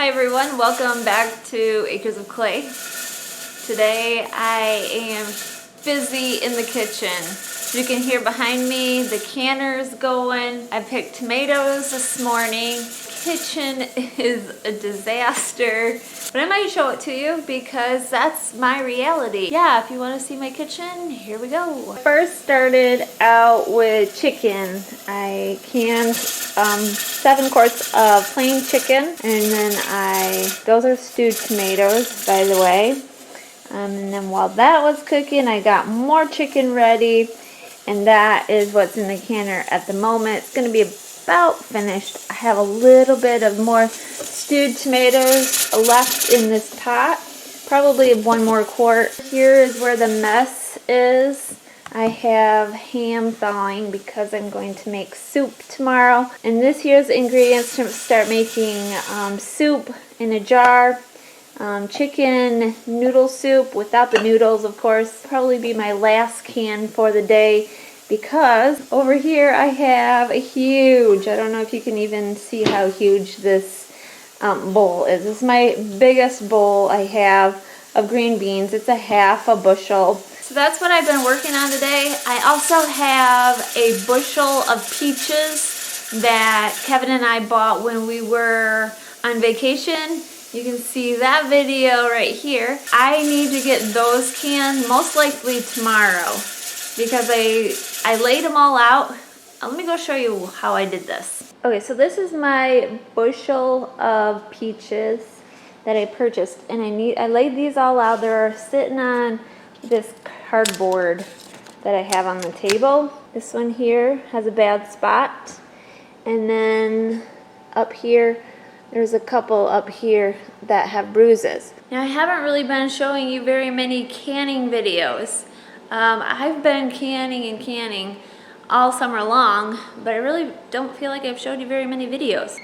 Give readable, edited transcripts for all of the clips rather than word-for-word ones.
Hi everyone, welcome back to Acres of Clay. Today I am busy in the kitchen. As you can hear behind me, the canner's going. I picked tomatoes this morning. Kitchen is a disaster, but I might show it to you because that's my reality. Yeah, if you want to see my kitchen, here we go. First started out with chicken. I canned 7 quarts of plain chicken, and then those are stewed tomatoes, by the way. And then while that was cooking, I got more chicken ready, and that is what's in the canner at the moment. It's going to be about finished. I have a little bit of more stewed tomatoes left in this pot, probably 1 more quart. Here is where the mess is. I have ham thawing because I'm going to make soup tomorrow, and this here's the ingredients to start making soup in a jar. Chicken noodle soup without the noodles, of course. Probably be my last can for the day because over here I have a huge, I don't know if you can even see how huge this bowl is. This is my biggest bowl I have of green beans. It's a half a bushel. So that's what I've been working on today. I also have a bushel of peaches that Kevin and I bought when we were on vacation. You can see that video right here. I need to get those canned most likely tomorrow because I laid them all out. Let me go show you how I did this. Okay, so this is my bushel of peaches that I purchased, and I laid these all out. They're sitting on this cardboard that I have on the table. This one here has a bad spot, and then up here there's a couple up here that have bruises. Now I haven't really been showing you very many canning videos. I've been canning all summer long, but I really don't feel like I've showed you very many videos.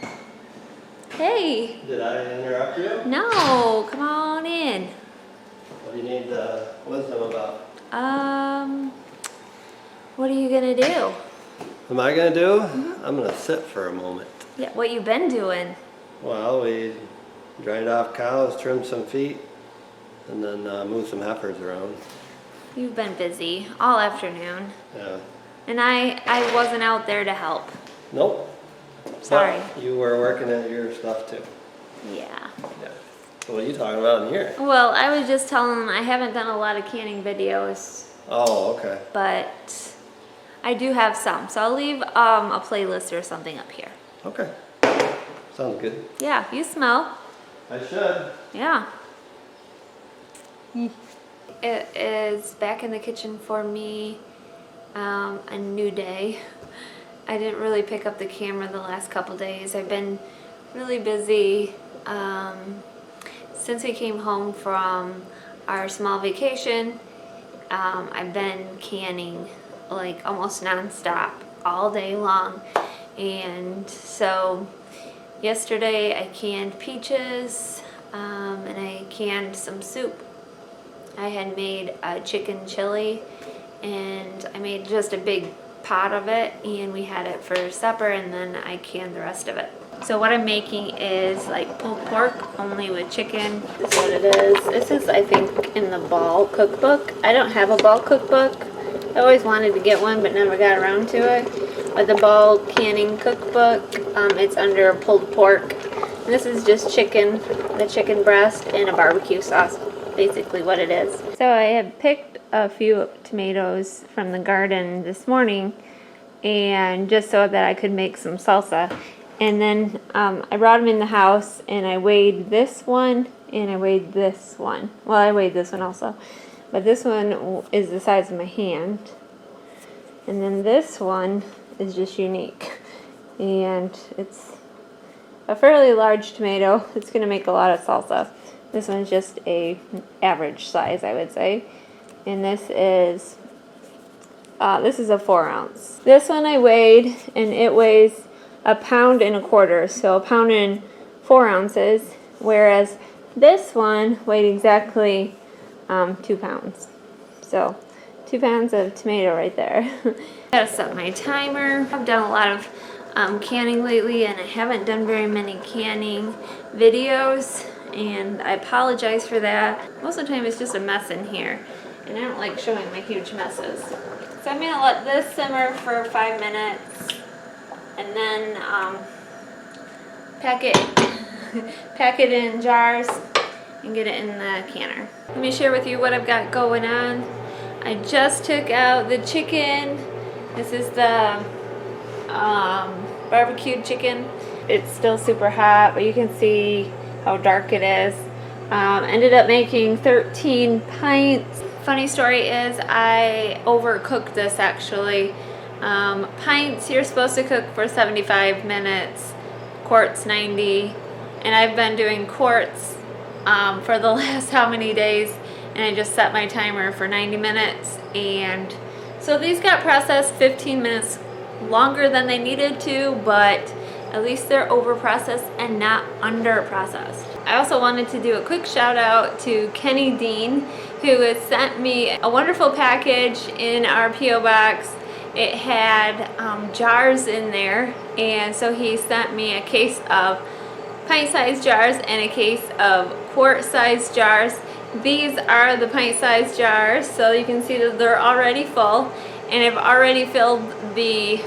Hey! Did I interrupt you? No, come on in. What do you need wisdom about? What are you gonna do? What am I gonna do? I'm gonna sit for a moment. Yeah, what you been doing? Well, we dried off cows, trimmed some feet, and then moved some heifers around. You've been busy all afternoon. Yeah. And I wasn't out there to help. Nope. Sorry. But you were working at your stuff too. Yeah. Yeah. So what are you talking about in here? Well, I was just telling them I haven't done a lot of canning videos. Oh, okay. But I do have some. So I'll leave a playlist or something up here. Okay. Sounds good. Yeah, you smell. I should. Yeah. It is back in the kitchen for me, a new day. I didn't really pick up the camera the last couple days. I've been really busy. Since we came home from our small vacation, I've been canning like almost non-stop all day long. And so yesterday I canned peaches and I canned some soup. I had made a chicken chili, and I made just a big pot of it, and we had it for supper, and then I canned the rest of it. So what I'm making is like pulled pork only with chicken. This is what it is. This is, I think, in the Ball cookbook. I don't have a Ball cookbook. I always wanted to get one but never got around to it. But the Ball canning cookbook, it's under pulled pork. And this is just chicken, the chicken breast, and a barbecue sauce. Basically what it is. So I had picked a few tomatoes from the garden this morning, and just so that I could make some salsa. And then I brought them in the house, and I weighed this one and I weighed this one. Well, I weighed this one also, but this one is the size of my hand, and then this one is just unique, and it's a fairly large tomato. It's gonna make a lot of salsa. This one's just a average size, I would say. And this is a 4 ounce. This one I weighed, and it weighs 1.25 pounds, so 1 pound and 4 ounces, whereas this one weighed exactly 2 pounds. So 2 pounds of tomato right there. Gotta set my timer. I've done a lot of canning lately, and I haven't done very many canning videos, and I apologize for that. Most of the time it's just a mess in here, and I don't like showing my huge messes. So I'm gonna let this simmer for 5 minutes, and then pack it in jars and get it in the canner. Let me share with you what I've got going on. I just took out the chicken. This is the barbecued chicken. It's still super hot, but you can see how dark it is. Ended up making 13 pints. Funny story is I overcooked this actually. Pints you're supposed to cook for 75 minutes, quarts 90, and I've been doing quarts for the last how many days, and I just set my timer for 90 minutes, and so these got processed 15 minutes longer than they needed to, but at least they're over processed and not under processed. I also wanted to do a quick shout out to Kenny Dean, who has sent me a wonderful package in our P.O. box. It had jars in there, and so he sent me a case of pint-sized jars and a case of quart-sized jars. These are the pint-sized jars, so you can see that they're already full, and I've already filled the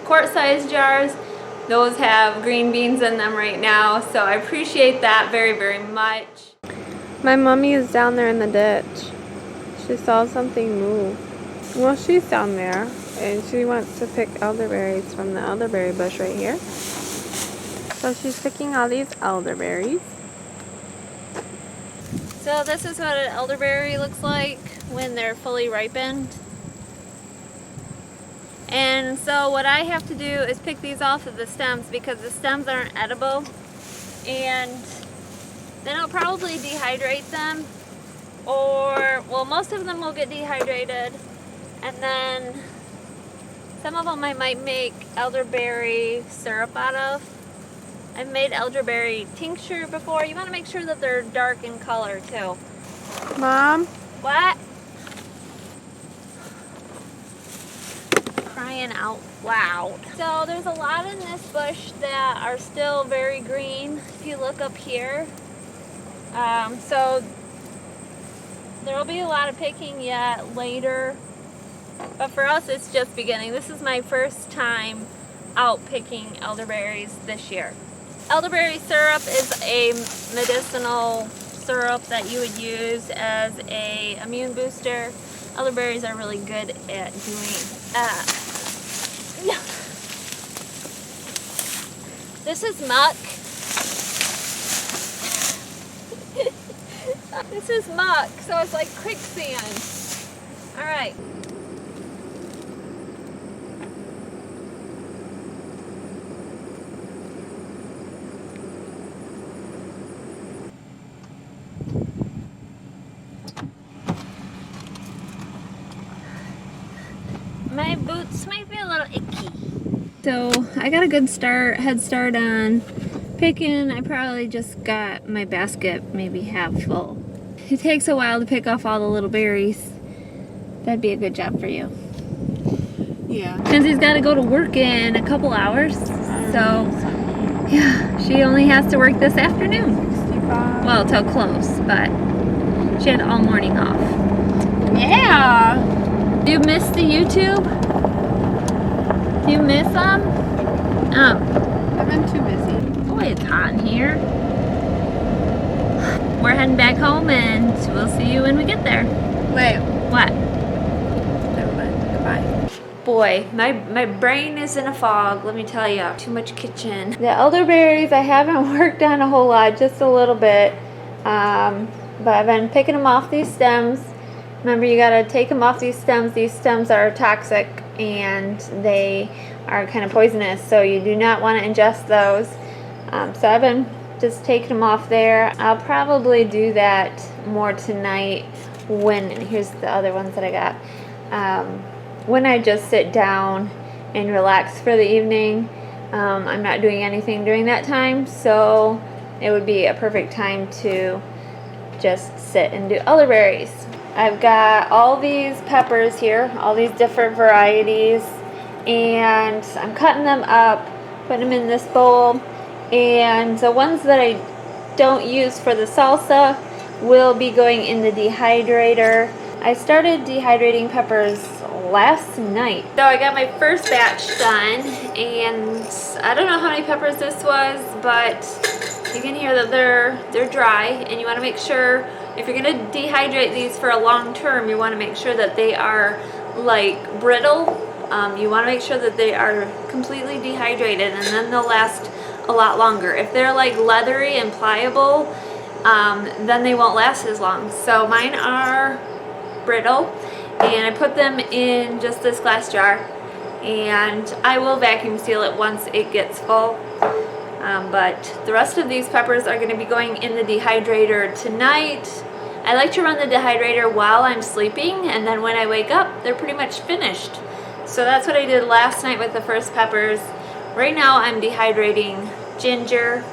quart-sized jars. Those have green beans in them right now, so I appreciate that very, very much. My mommy is down there in the ditch. She saw something move. Well, she's down there, and she wants to pick elderberries from the elderberry bush right here. So she's picking all these elderberries. So this is what an elderberry looks like when they're fully ripened. And so what I have to do is pick these off of the stems because the stems aren't edible. And then I'll probably dehydrate them, or, well, most of them will get dehydrated. And then some of them I might make elderberry syrup out of. I've made elderberry tincture before. You want to make sure that they're dark in color too. Mom? What? Crying out loud. So there's a lot in this bush that are still very green if you look up here. So there will be a lot of picking yet later, but for us it's just beginning. This is my first time out picking elderberries this year. Elderberry syrup is a medicinal syrup that you would use as a immune booster. Elderberries are really good at doing This is muck. This is muck, so it's like quicksand. All right. My boots might be a little icky. So I got a good head start on picking. I probably just got my basket maybe half full. It takes a while to pick off all the little berries. That'd be a good job for you. Yeah. Kenzie's got to go to work in a couple hours. So yeah, she only has to work this afternoon. 65. Well, till close, but she had all morning off. Yeah. Do you miss the YouTube? Do you miss them? I've been too busy. Boy, it's hot in here. We're heading back home, and we'll see you when we get there. Wait. What? Never mind. Goodbye. Boy, my brain is in a fog, let me tell you. Too much kitchen. The elderberries I haven't worked on a whole lot, just a little bit. But I've been picking them off these stems. Remember, you gotta take them off these stems. These stems are toxic and they are kind of poisonous, so you do not want to ingest those. So I've been just taking them off there. I'll probably do that more tonight when, here's the other ones that I got, when I just sit down and relax for the evening. I'm not doing anything during that time, so it would be a perfect time to just sit and do elderberries. I've got all these peppers here, all these different varieties, and I'm cutting them up, putting them in this bowl, and the ones that I don't use for the salsa will be going in the dehydrator. I started dehydrating peppers last night. So I got my first batch done, and I don't know how many peppers this was, but you can hear that they're dry, and you want to make sure if you're going to dehydrate these for a long term, you want to make sure that they are like brittle. You want to make sure that they are completely dehydrated, and then they'll last a lot longer. If they're like leathery and pliable, then they won't last as long. So mine are brittle, and I put them in just this glass jar, and I will vacuum seal it once it gets full. But the rest of these peppers are going to be going in the dehydrator tonight. I like to run the dehydrator while I'm sleeping, and then when I wake up, they're pretty much finished. So that's what I did last night with the first peppers. Right now I'm dehydrating ginger.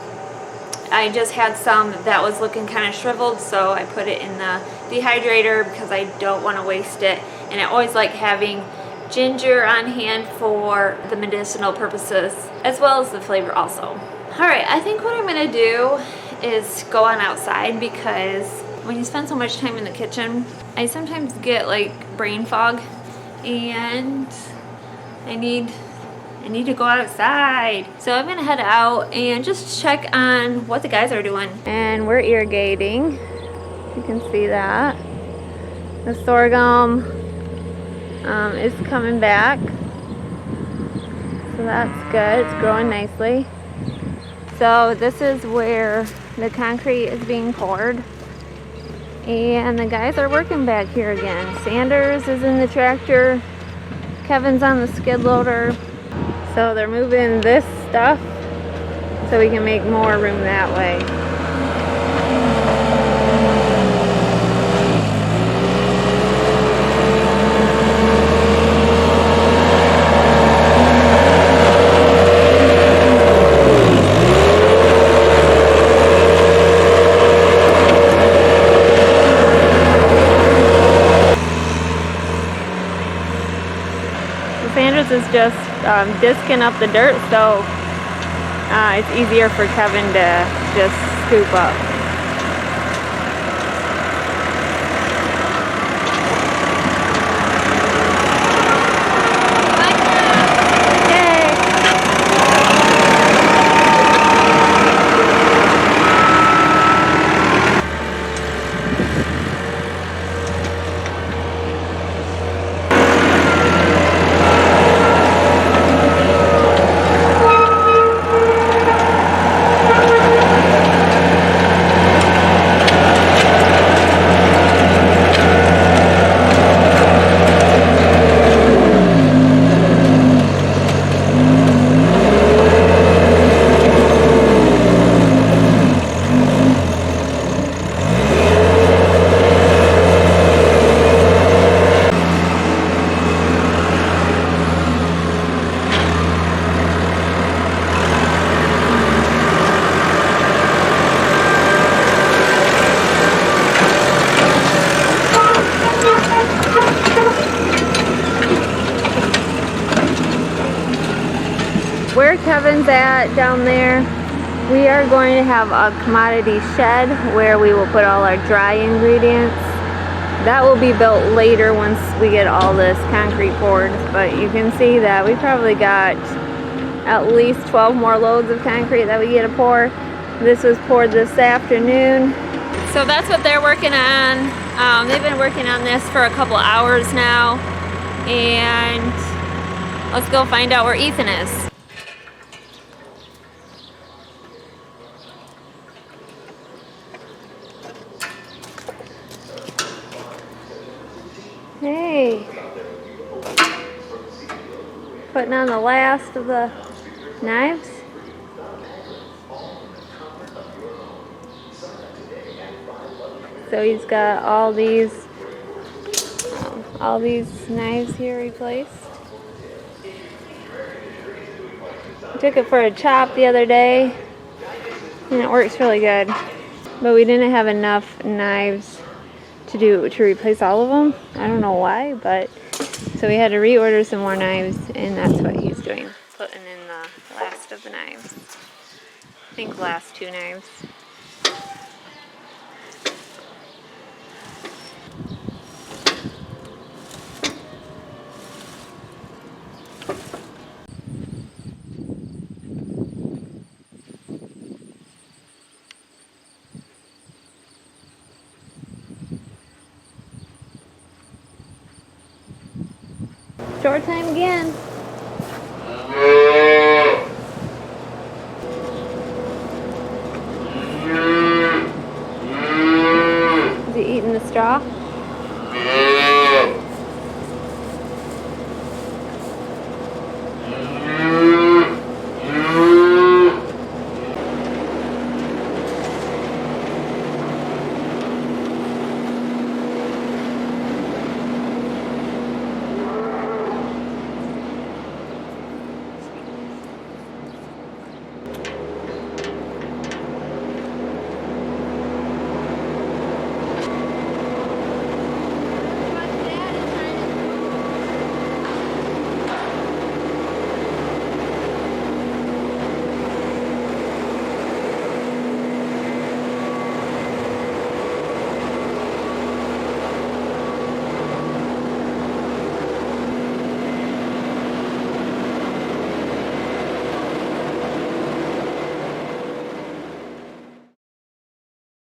I just had some that was looking kind of shriveled, so I put it in the dehydrator because I don't want to waste it. And I always like having ginger on hand for the medicinal purposes, as well as the flavor also. Alright, I think what I'm going to do is go on outside, because when you spend so much time in the kitchen, I sometimes get like brain fog, and I need to go outside. So I'm gonna head out and just check on what the guys are doing. And we're irrigating. You can see that. The sorghum is coming back. So that's good. It's growing nicely. So this is where the concrete is being poured. And the guys are working back here again. Sanders is in the tractor. Kevin's on the skid loader. So they're moving this stuff so we can make more room that way. Sanders is just disking up the dirt, so it's easier for Kevin to just scoop up. Where Kevin's at down there, we are going to have a commodity shed where we will put all our dry ingredients. That will be built later once we get all this concrete poured, but you can see that we probably got at least 12 more loads of concrete that we get to pour. This was poured this afternoon. So that's what they're working on. They've been working on this for a couple hours now, and let's go find out where Ethan is. Hey, putting on the last of the knives. So he's got all these knives here replaced. I took it for a chop the other day, and it works really good. But we didn't have enough knives to replace all of them. I don't know why, but So we had to reorder some more knives, and that's what he's doing. Putting in the last of the knives. I think last 2 knives. Store time again.